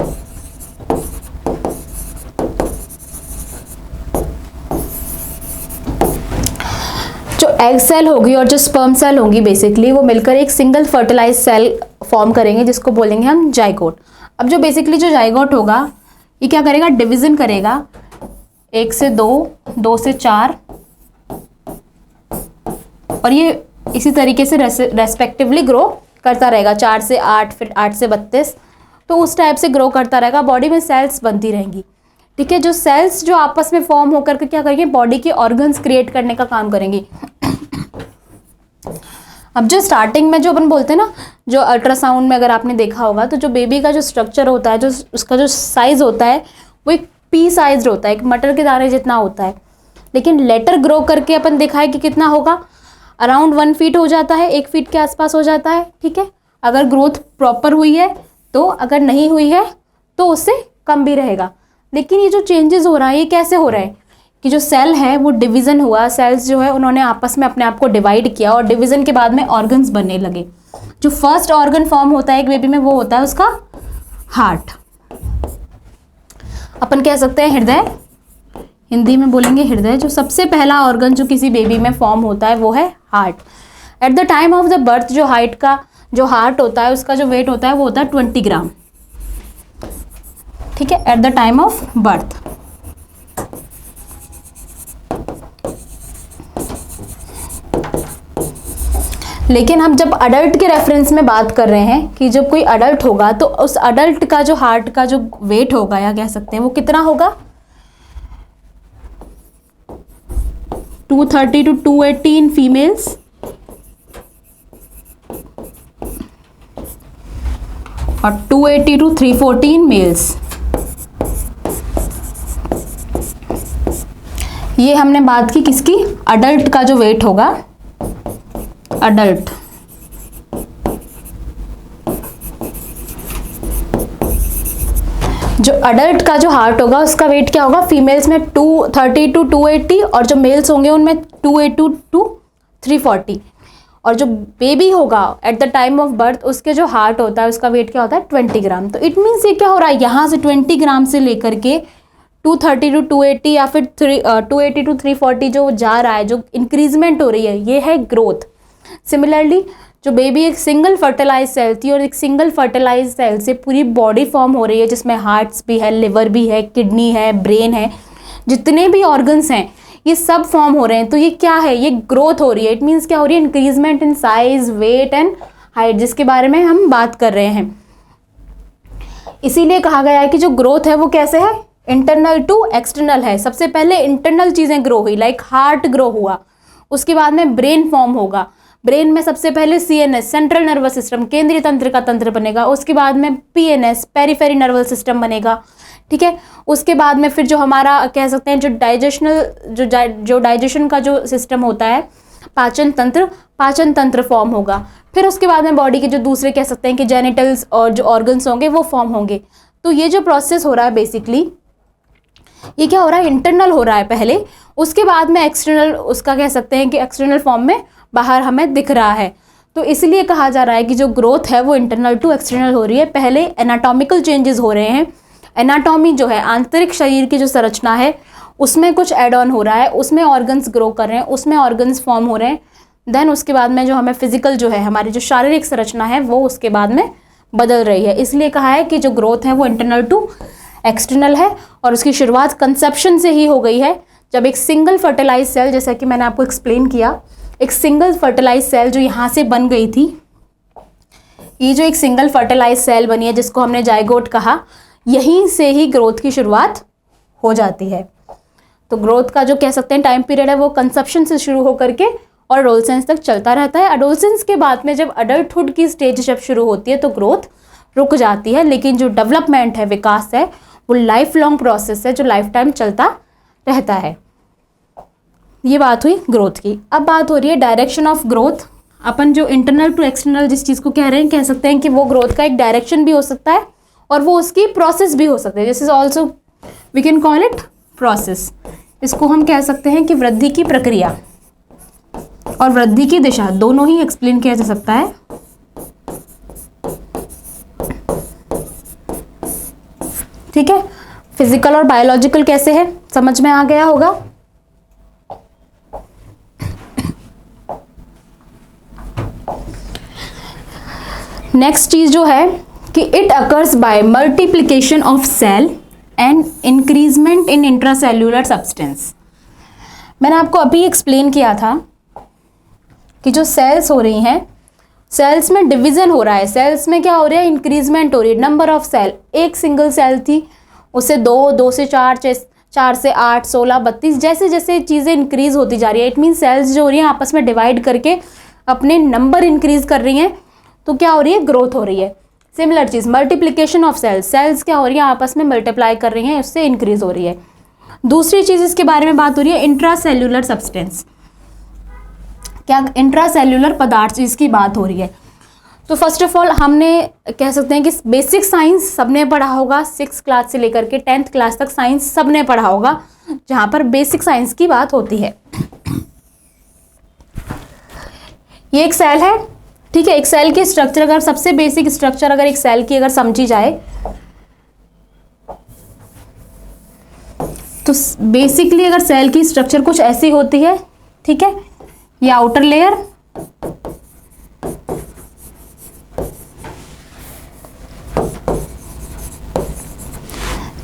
जो एग सेल होगी और जो स्पर्म सेल होगी बेसिकली वो मिलकर एक सिंगल फर्टिलाइज सेल फॉर्म करेंगे, जिसको बोलेंगे हम जाइगोट। अब जो बेसिकली जो जाइगोट होगा ये क्या करेगा, डिवीजन करेगा, 1 से 2, 2 से 4, और ये इसी तरीके से रेस्पेक्टिवली ग्रो करता रहेगा, 4 से 8, फिर 8 से 32, तो उस टाइप से ग्रो करता रहेगा, बॉडी में सेल्स बनती रहेंगी, ठीक है, जो सेल्स जो आपस में फॉर्म होकर के क्या करेंगे, बॉडी के ऑर्गन्स क्रिएट करने का काम करेंगी। अब जो स्टार्टिंग में जो अपन बोलते हैं ना, जो अल्ट्रासाउंड में अगर आपने देखा होगा तो जो बेबी का जो स्ट्रक्चर होता है, जो उसका जो साइज होता है वो एक पी साइज होता है, एक मटर के दाने जितना होता है। लेकिन लेटर ग्रो करके अपन देखा है कि कितना होगा, अराउंड 1 फीट हो जाता है, 1 फीट के आसपास हो जाता है। ठीक है, अगर ग्रोथ प्रॉपर हुई है तो, अगर नहीं हुई है तो उससे कम भी रहेगा। लेकिन ये जो चेंजेस हो रहा है ये कैसे हो रहा है कि जो सेल है वो डिवीज़न हुआ, सेल्स जो है उन्होंने आपस में अपने आप को डिवाइड किया और डिवीज़न के बाद में ऑर्गन्स बनने लगे। जो फर्स्ट ऑर्गन फॉर्म होता है एक बेबी में वो होता है उसका हार्ट, अपन कह सकते हैं हृदय, हिंदी में बोलेंगे हृदय। जो सबसे पहला ऑर्गन जो किसी बेबी में फॉर्म होता है वो है heart. At the time of the birth जो जो हार्ट होता है उसका जो वेट होता है वो होता है 20 ग्राम। ठीक है, at the time of birth. लेकिन हम जब अडल्ट के रेफरेंस में बात कर रहे हैं कि जब कोई अडल्ट होगा तो उस अडल्ट का जो हार्ट का जो वेट होगा या कह सकते हैं वो कितना होगा, 230 to 280 इन फीमेल्स और 280 to 340 इन मेल्स। ये हमने बात की किसकी, अडल्ट का जो वेट होगा, अडल्ट। जो अडल्ट का जो हार्ट होगा उसका वेट क्या होगा, फीमेल्स में 230 to 280 और जो मेल्स होंगे उनमें 280 to 340। और जो बेबी होगा at the time of birth उसके जो हार्ट होता है उसका वेट क्या होता है 20 ग्राम। तो इट मीन्स ये क्या हो रहा है, यहाँ से 20 ग्राम से लेकर के 230 to 280 या फिर 280 to 340 जो जा रहा है, जो इंक्रीजमेंट हो रही है, ये है ग्रोथ। सिमिलरली जो बेबी एक सिंगल फर्टिलाइज सेल थी और एक सिंगल फर्टिलाइज सेल से पूरी बॉडी फॉर्म हो रही है जिसमें हार्ट्स भी है, लिवर भी है, किडनी है, ब्रेन है, जितने भी ऑर्गन्स हैं ये सब फॉर्म हो रहे हैं। तो ये क्या है, ये ग्रोथ हो रही है। इट मीन्स क्या हो रही है, increment in size, weight and height, जिसके बारे में हम बात कर रहे हैं। इसीलिए कहा गया है कि जो ग्रोथ है वो कैसे है, इंटरनल टू एक्सटर्नल है। सबसे पहले इंटरनल चीज़ें ग्रो हुई, लाइक हार्ट ग्रो हुआ, उसके बाद में ब्रेन फॉर्म होगा, ब्रेन में सबसे पहले सीएनएस सेंट्रल नर्वस सिस्टम, केंद्रीय तंत्र का तंत्र बनेगा, उसके बाद में पीएनएस पेरिफेरी नर्वस सिस्टम बनेगा। ठीक है, उसके बाद में फिर जो हमारा कह सकते हैं जो डाइजेशन का जो सिस्टम होता है, पाचन तंत्र फॉर्म होगा। फिर उसके बाद में बॉडी के जो दूसरे कह सकते हैं कि जेनिटल्स और जो ऑर्गन्स होंगे वो फॉर्म होंगे। तो ये जो प्रोसेस हो रहा है बेसिकली ये क्या हो रहा है, इंटरनल हो रहा है पहले, उसके बाद में एक्सटर्नल, उसका कह सकते हैं कि एक्सटर्नल फॉर्म में बाहर हमें दिख रहा है। तो इसलिए कहा जा रहा है कि जो ग्रोथ है वो इंटरनल टू एक्सटर्नल हो रही है। पहले एनाटॉमिकल चेंजेस हो रहे हैं, एनाटॉमी जो है आंतरिक शरीर की जो संरचना है उसमें कुछ एड ऑन हो रहा है, उसमें ऑर्गन्स ग्रो कर रहे हैं, उसमें ऑर्गन्स फॉर्म हो रहे हैं। देन उसके बाद में जो हमें फिजिकल जो है हमारी जो शारीरिक संरचना है वो उसके बाद में बदल रही है। इसलिए कहा है कि जो ग्रोथ है वो इंटरनल टू एक्सटर्नल है और उसकी शुरुआत कंसेप्शन से ही हो गई है, जब एक सिंगल फर्टिलाइज सेल, जैसा कि मैंने आपको एक्सप्लेन किया, एक सिंगल फर्टिलाइज सेल जो यहाँ से बन गई थी, ये जो एक सिंगल फर्टिलाइज सेल बनी है जिसको हमने जाइगोट कहा, यहीं से ही ग्रोथ की शुरुआत हो जाती है। तो ग्रोथ का जो कह सकते हैं टाइम पीरियड है वो कंसेप्शन से शुरू होकर के और एडोलसेंस तक चलता रहता है। एडोलसेंस के बाद में जब अडल्टहुड की स्टेज जब शुरू होती है तो ग्रोथ रुक जाती है, लेकिन जो डेवलपमेंट है, विकास है, वो लाइफ लॉन्ग प्रोसेस है जो लाइफ टाइम चलता रहता है। ये बात हुई ग्रोथ की। अब बात हो रही है डायरेक्शन ऑफ ग्रोथ। अपन जो इंटरनल टू एक्सटर्नल जिस चीज़ को कह रहे हैं, कह सकते हैं कि वो ग्रोथ का एक डायरेक्शन भी हो सकता है और वो उसकी प्रोसेस भी हो सकती है। This is also we can call it process. इसको हम कह सकते हैं कि वृद्धि की प्रक्रिया और वृद्धि की दिशा दोनों ही एक्सप्लेन किया जा सकता है। ठीक है, फिजिकल और बायोलॉजिकल कैसे है समझ में आ गया होगा। नेक्स्ट चीज जो है कि it occurs by multiplication of cell and increment in intracellular substance. मैंने आपको अभी एक्सप्लेन किया था कि जो सेल्स हो रही हैं, सेल्स में डिवीजन हो रहा है, सेल्स में क्या हो रहा है, इंक्रीजमेंट हो रही है, नंबर ऑफ सेल। एक सिंगल सेल थी उससे 2, 2 से 4, 4 से 8, 16, 32 जैसे जैसे चीज़ें इंक्रीज होती जा रही है, इट मीन सेल्स जो हो रही हैं आपस में डिवाइड करके अपने नंबर इंक्रीज कर रही हैं, तो क्या हो रही है, ग्रोथ हो रही है। सिमिलर चीज़ मल्टीप्लिकेशन ऑफ सेल्स, सेल्स क्या हो रही है, आपस में मल्टीप्लाई कर रही हैं, उससे इंक्रीज हो रही है। दूसरी चीज़ इसके बारे में बात हो रही है इंट्रासेल्यूलर सब्सटेंस, क्या इंट्रासेल्यूलर पदार्थ इसकी बात हो रही है। तो फर्स्ट ऑफ ऑल हमने कह सकते हैं कि बेसिक साइंस सबने पढ़ा होगा, 6th क्लास से लेकर के 10th क्लास तक साइंस सबने पढ़ा होगा, जहाँ पर बेसिक साइंस की बात होती है। ये एक सेल है, ठीक है। एक सेल की स्ट्रक्चर, अगर सबसे बेसिक स्ट्रक्चर अगर एक सेल की अगर समझी जाए तो बेसिकली अगर सेल की स्ट्रक्चर कुछ ऐसी होती है, ठीक है। ये आउटर लेयर,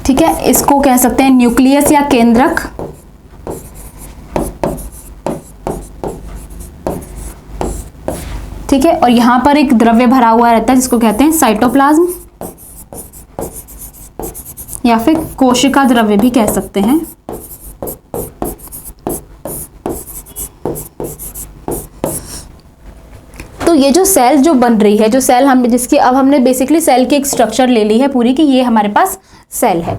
ठीक है, इसको कह सकते हैं न्यूक्लियस या केंद्रक, ठीक है। और यहां पर एक द्रव्य भरा हुआ रहता है जिसको कहते हैं साइटोप्लाज्म या फिर कोशिका द्रव्य भी कह सकते हैं। तो ये जो सेल जो बन रही है, जो सेल हम जिसकी अब हमने बेसिकली सेल की एक स्ट्रक्चर ले ली है पूरी कि ये हमारे पास सेल है।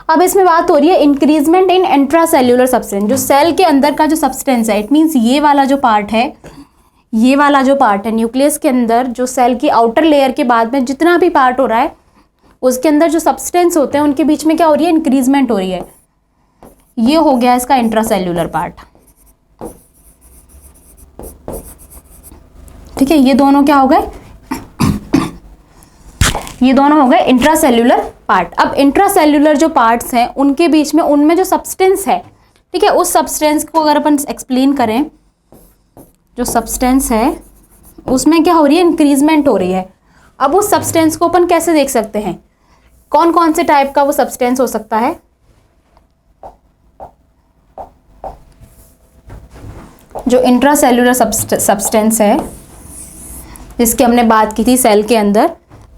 अब इसमें बात हो रही है इंक्रीजमेंट इन इंट्रासेल्यूलर सब्सटेंस, जो सेल के अंदर का जो सब्सटेंस है, इट मीन्स ये वाला जो पार्ट है, ये वाला जो पार्ट है न्यूक्लियस के अंदर, जो सेल की आउटर लेयर के बाद में जितना भी पार्ट हो रहा है उसके अंदर जो सब्सटेंस होते हैं उनके बीच में क्या हो रही है, इंक्रीजमेंट हो रही है। ये हो गया इसका इंट्रासेल्यूलर पार्ट, ठीक है। ये दोनों क्या हो गए, ये दोनों हो गए इंट्रासेल्यूलर पार्ट। अब इंट्रासेल्यूलर जो पार्ट्स हैं उनके बीच में उनमें जो सब्सटेंस है, ठीक है, उस सब्सटेंस को अगर अपन एक्सप्लेन करें, जो सब्सटेंस है उसमें क्या हो रही है, इंक्रीजमेंट हो रही है। अब उस सब्सटेंस को अपन कैसे देख सकते हैं, कौन कौन से टाइप का वो सब्सटेंस हो सकता है। जो इंट्रासेल्यूलर सब्सटेंस है जिसकी हमने बात की थी सेल के अंदर,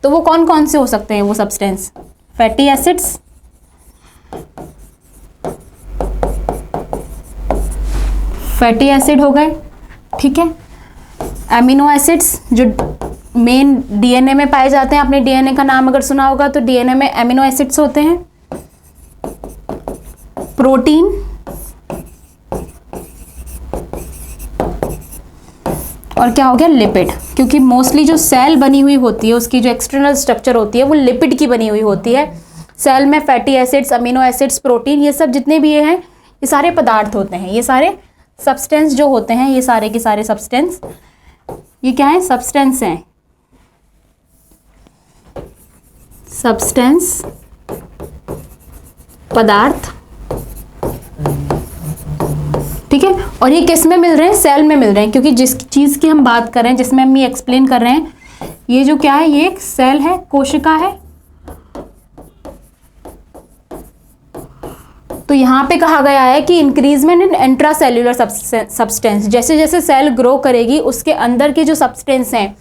तो वो कौन कौन से हो सकते हैं वो substance, fatty acids, fatty acid हो गए, ठीक है। एमिनो एसिड्स जो मेन डीएनए में पाए जाते हैं, आपने डीएनए का नाम अगर सुना होगा तो डीएनए में एमिनो एसिड्स होते हैं। प्रोटीन, और क्या हो गया, लिपिड, क्योंकि मोस्टली जो सेल बनी हुई होती है उसकी जो एक्सटर्नल स्ट्रक्चर होती है वो लिपिड की बनी हुई होती है। सेल में fatty acids, amino acids, protein, ये सब जितने भी ये हैं ये सारे पदार्थ होते हैं, ये सारे सब्सटेंस जो होते हैं, ये सारे के सारे सब्सटेंस, ये क्या है, सब्सटेंस हैं, सब्सटेंस पदार्थ, ठीक है। और ये किस में मिल रहे हैं, सेल में मिल रहे हैं, क्योंकि जिस चीज़ की हम बात कर रहे हैं, जिसमें हम ये एक्सप्लेन कर रहे हैं, ये जो क्या है, ये एक सेल है, कोशिका है। तो यहाँ पे कहा गया है कि इंक्रीजमेंट इन इंट्रासेल्यूलर सब्सटेंस, जैसे जैसे सेल ग्रो करेगी उसके अंदर के जो सब्सटेंस हैं,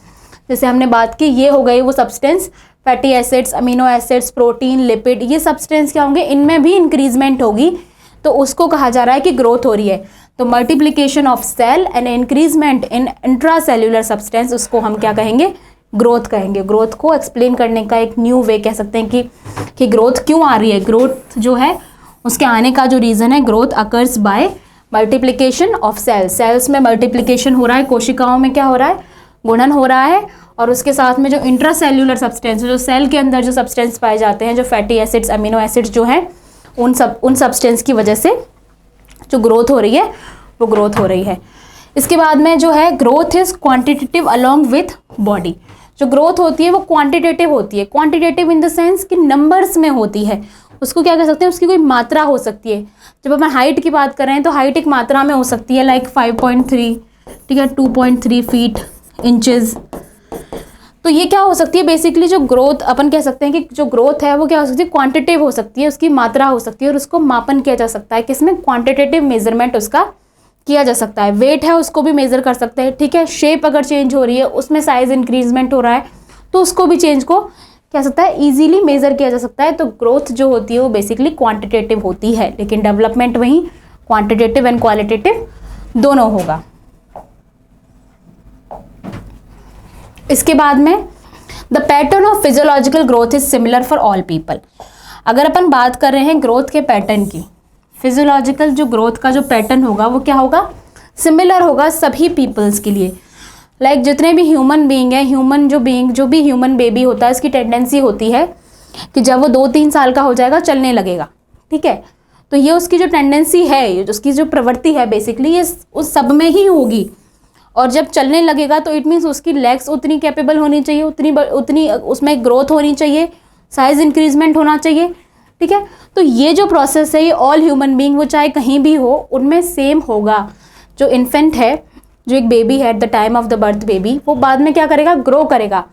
जैसे हमने बात की ये हो गई वो substance, fatty acids, amino acids, protein, lipid, ये सब्सटेंस क्या होंगे, इनमें भी इंक्रीजमेंट होगी, तो उसको कहा जा रहा है कि ग्रोथ हो रही है। तो multiplication of cell and increment in intracellular substance, उसको हम क्या कहेंगे, ग्रोथ कहेंगे। ग्रोथ को एक्सप्लेन करने का एक न्यू वे कह सकते हैं कि ग्रोथ क्यों आ रही है। ग्रोथ जो है उसके आने का जो रीज़न है, growth occurs by multiplication of cells, cells में मल्टीप्लिकेशन हो रहा है, कोशिकाओं में क्या हो रहा है, गुणन हो रहा है, और उसके साथ में जो इंट्रासेल्यूलर सब्सटेंस, जो सेल के अंदर जो सब्सटेंस पाए जाते हैं, जो फैटी एसिड्स, अमीनो एसिड्स जो हैं, उन सब्सटेंस की वजह से जो ग्रोथ हो रही है वो ग्रोथ हो रही है। इसके बाद में जो है, growth is quantitative along with body. जो ग्रोथ होती है वो क्वांटिटेटिव होती है, क्वांटिटेटिव इन द सेंस कि नंबर्स में होती है। उसको क्या कह सकते हैं, उसकी कोई मात्रा हो सकती है। जब अपन हाइट की बात कर रहे हैं तो हाइट एक मात्रा में हो सकती है, लाइक 5.3, ठीक है, 2.3 फीट इंचेस। तो ये क्या हो सकती है, बेसिकली जो ग्रोथ अपन कह सकते हैं कि जो ग्रोथ है वो क्या हो सकती है, क्वांटिटेटिव हो सकती है, उसकी मात्रा हो सकती है, और उसको मापन किया जा सकता है, किसमें, क्वांटिटेटिव मेजरमेंट उसका किया जा सकता है। वेट है उसको भी मेजर कर सकते हैं, ठीक है। शेप अगर चेंज हो रही है, उसमें साइज इंक्रीजमेंट हो रहा है तो उसको भी चेंज को क्या सकता है, इजीली मेजर किया जा सकता है। तो ग्रोथ जो होती है वो बेसिकली क्वांटिटेटिव होती है, लेकिन डेवलपमेंट वहीं क्वांटिटेटिव एंड क्वालिटेटिव दोनों होगा। इसके बाद में the pattern of physiological growth is similar for all people. अगर अपन बात कर रहे हैं ग्रोथ के पैटर्न की, फिजियोलॉजिकल जो ग्रोथ का जो पैटर्न होगा वो क्या होगा, सिमिलर होगा सभी पीपल्स के लिए। लाइक जितने भी ह्यूमन बीइंग है, जो भी ह्यूमन बेबी होता है, इसकी टेंडेंसी होती है कि जब वो 2-3 साल का हो जाएगा चलने लगेगा, ठीक है। तो ये उसकी जो टेंडेंसी है, उसकी जो प्रवृत्ति है बेसिकली ये उस सब में ही होगी। और जब चलने लगेगा तो इट मीन्स उसकी लेग्स उतनी कैपेबल होनी चाहिए, उतनी उसमें ग्रोथ होनी चाहिए, साइज इंक्रीजमेंट होना चाहिए, ठीक है। तो ये जो प्रोसेस है ये ऑल ह्यूमन बीइंग, वो चाहे कहीं भी हो, उनमें सेम होगा। जो इन्फेंट है, जो एक बेबी है at the time of the birth baby, वो बाद में क्या करेगा, ग्रो करेगा।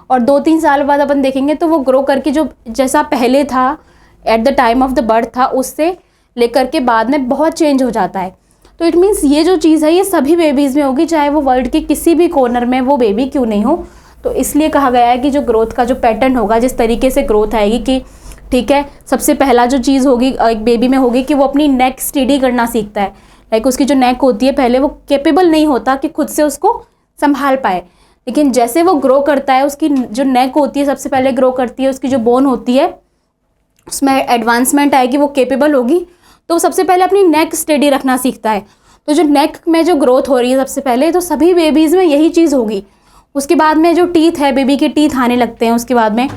और 2-3 साल बाद अपन देखेंगे तो वो ग्रो करके जो जैसा पहले था at the time of the birth था, उससे लेकर के बाद में बहुत चेंज हो जाता है। तो इट मीन्स ये जो चीज़ है ये सभी बेबीज़ में होगी, चाहे वो वर्ल्ड के किसी भी कॉर्नर में वो बेबी क्यों नहीं हो। तो इसलिए कहा गया है कि जो ग्रोथ का जो पैटर्न होगा, जिस तरीके से ग्रोथ आएगी कि ठीक है, सबसे पहला जो चीज़ होगी एक बेबी में होगी कि वो अपनी नेक स्टेडी करना सीखता है। लाइक उसकी जो नेक होती है, पहले वो कैपेबल नहीं होता कि खुद से उसको संभाल पाए, लेकिन जैसे वो ग्रो करता है उसकी जो नेक होती है सबसे पहले ग्रो करती है, उसकी जो बोन होती है उसमें एडवांसमेंट आएगी, वो कैपेबल होगी, तो सबसे पहले अपनी नेक स्टेडी रखना सीखता है। तो जो नेक में जो ग्रोथ हो रही है सबसे पहले, तो सभी बेबीज़ में यही चीज़ होगी। उसके बाद में जो टीथ है, बेबी के टीथ आने लगते हैं उसके बाद में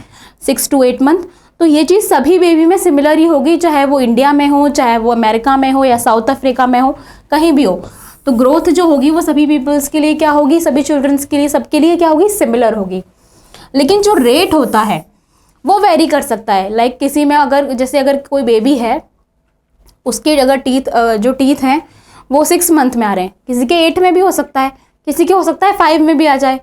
6 to 8 मंथ। तो ये चीज़ सभी बेबी में सिमिलर ही होगी, चाहे वो इंडिया में हो, चाहे वो अमेरिका में हो या साउथ अफ्रीका में हो, कहीं भी हो। तो ग्रोथ जो होगी वो सभी पीपल्स के लिए क्या होगी, सभी चिल्ड्रंस के लिए, सबके लिए क्या होगी, सिमिलर होगी। लेकिन जो रेट होता है वो वेरी कर सकता है। लाइक किसी में अगर कोई बेबी है, उसके अगर जो टीथ हैं वो 6 मंथ में आ रहे हैं, किसी के 8 में भी हो सकता है, किसी के हो सकता है 5 में भी आ जाए।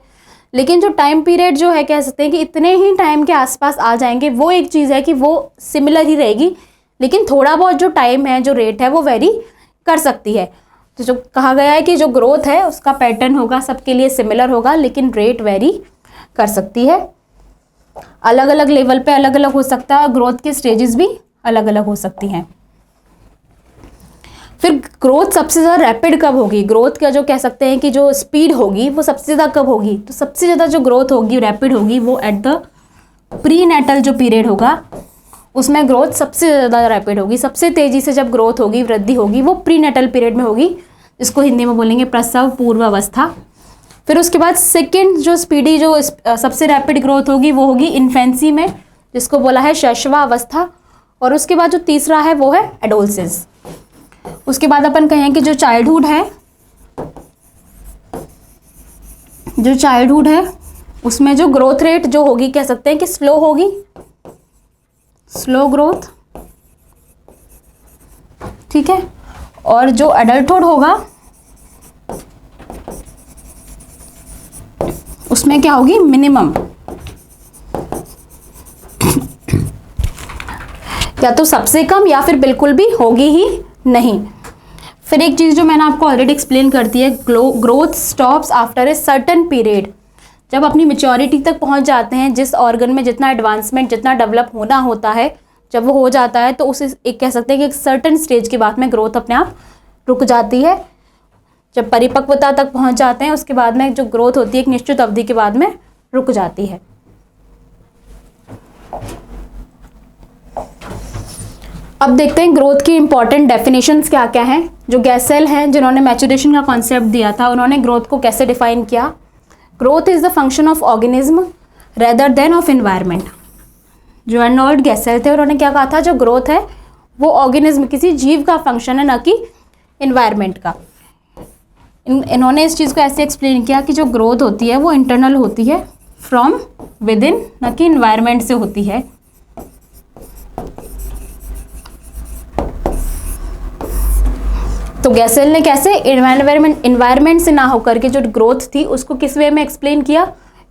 लेकिन जो टाइम पीरियड जो है, कह सकते हैं कि इतने ही टाइम के आसपास आ जाएंगे, वो एक चीज़ है कि वो सिमिलर ही रहेगी। लेकिन थोड़ा बहुत जो टाइम है, जो रेट है, वो वेरी कर सकती है। तो जो कहा गया है कि जो ग्रोथ है उसका पैटर्न होगा सबके लिए सिमिलर होगा, लेकिन रेट वेरी कर सकती है। अलग अलग लेवल पे अलग अलग हो सकता है, ग्रोथ के स्टेजेस भी अलग अलग हो सकती हैं। फिर ग्रोथ सबसे ज़्यादा रैपिड कब होगी, ग्रोथ का जो कह सकते हैं कि जो स्पीड होगी वो सबसे ज़्यादा कब होगी, तो सबसे ज़्यादा जो ग्रोथ होगी, रैपिड होगी, वो एट द प्री नेटल जो पीरियड होगा उसमें ग्रोथ सबसे ज़्यादा रैपिड होगी। सबसे तेज़ी से जब ग्रोथ होगी, वृद्धि होगी, वो प्री नेटल पीरियड में होगी, जिसको हिंदी में बोलेंगे प्रसव पूर्व अवस्था। फिर उसके बाद सेकेंड जो स्पीडी जो सबसे रैपिड ग्रोथ होगी वो होगी इन्फेंसी में, जिसको बोला है शैशवा अवस्था। और उसके बाद जो तीसरा है वो है एडोलसेंस। उसके बाद अपन कहें कि जो चाइल्डहुड है उसमें जो ग्रोथ रेट जो होगी, कह सकते हैं कि स्लो होगी, स्लो ग्रोथ, ठीक है। और जो एडल्टहुड होगा उसमें क्या होगी, मिनिमम, या तो सबसे कम या फिर बिल्कुल भी होगी ही नहीं। फिर एक चीज़ जो मैंने आपको ऑलरेडी एक्सप्लेन कर दी है, growth stops after a certain period. जब अपनी मेच्योरिटी तक पहुंच जाते हैं, जिस ऑर्गन में जितना एडवांसमेंट, जितना डेवलप होना होता है, जब वो हो जाता है तो उसे एक कह सकते हैं कि एक सर्टेन स्टेज के बाद में ग्रोथ अपने आप रुक जाती है। जब परिपक्वता तक पहुंच जाते हैं उसके बाद में जो ग्रोथ होती है एक निश्चित अवधि के बाद में रुक जाती है। अब देखते हैं ग्रोथ की इंपॉर्टेंट डेफिनेशंस क्या क्या हैं। जो गैसेल हैं, जिन्होंने मैचुरेशन का कॉन्सेप्ट दिया था, उन्होंने ग्रोथ को कैसे डिफाइन किया, growth is the function of organism rather than of environment. जो अर्नोल्ड गैसेल थे उन्होंने क्या कहा था, जो ग्रोथ है वो ऑर्गेनिज्म, किसी जीव का फंक्शन है, न कि एनवायरनमेंट का। इन्होंने इस चीज़ को ऐसे एक्सप्लेन किया कि जो ग्रोथ होती है वो इंटरनल होती है, फ्रॉम विद इन, न कि एनवायरनमेंट से होती है। तो गैसेल ने कैसे एनवायरनमेंट से ना होकर के जो ग्रोथ थी उसको किस वे में एक्सप्लेन किया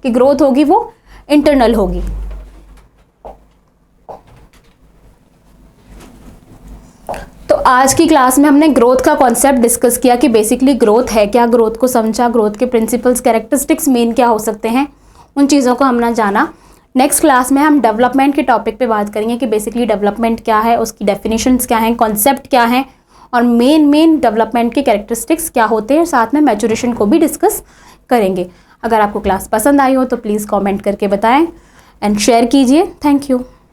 कि ग्रोथ होगी वो इंटरनल होगी। तो आज की क्लास में हमने ग्रोथ का कॉन्सेप्ट डिस्कस किया कि बेसिकली ग्रोथ है क्या, ग्रोथ को समझा, ग्रोथ के प्रिंसिपल्स, कैरेक्टरिस्टिक्स मेन क्या हो सकते हैं, उन चीज़ों को हमने जाना। नेक्स्ट क्लास में हम डेवलपमेंट के टॉपिक पे बात करेंगे कि बेसिकली डेवलपमेंट क्या है, उसकी डेफिनेशंस क्या हैं, कॉन्सेप्ट क्या हैं और मेन डेवलपमेंट के कैरेक्टरिस्टिक्स क्या होते हैं, साथ में मैच्योरेशन को भी डिस्कस करेंगे। अगर आपको क्लास पसंद आई हो तो प्लीज़ कमेंट करके बताएं एंड शेयर कीजिए। Thank you.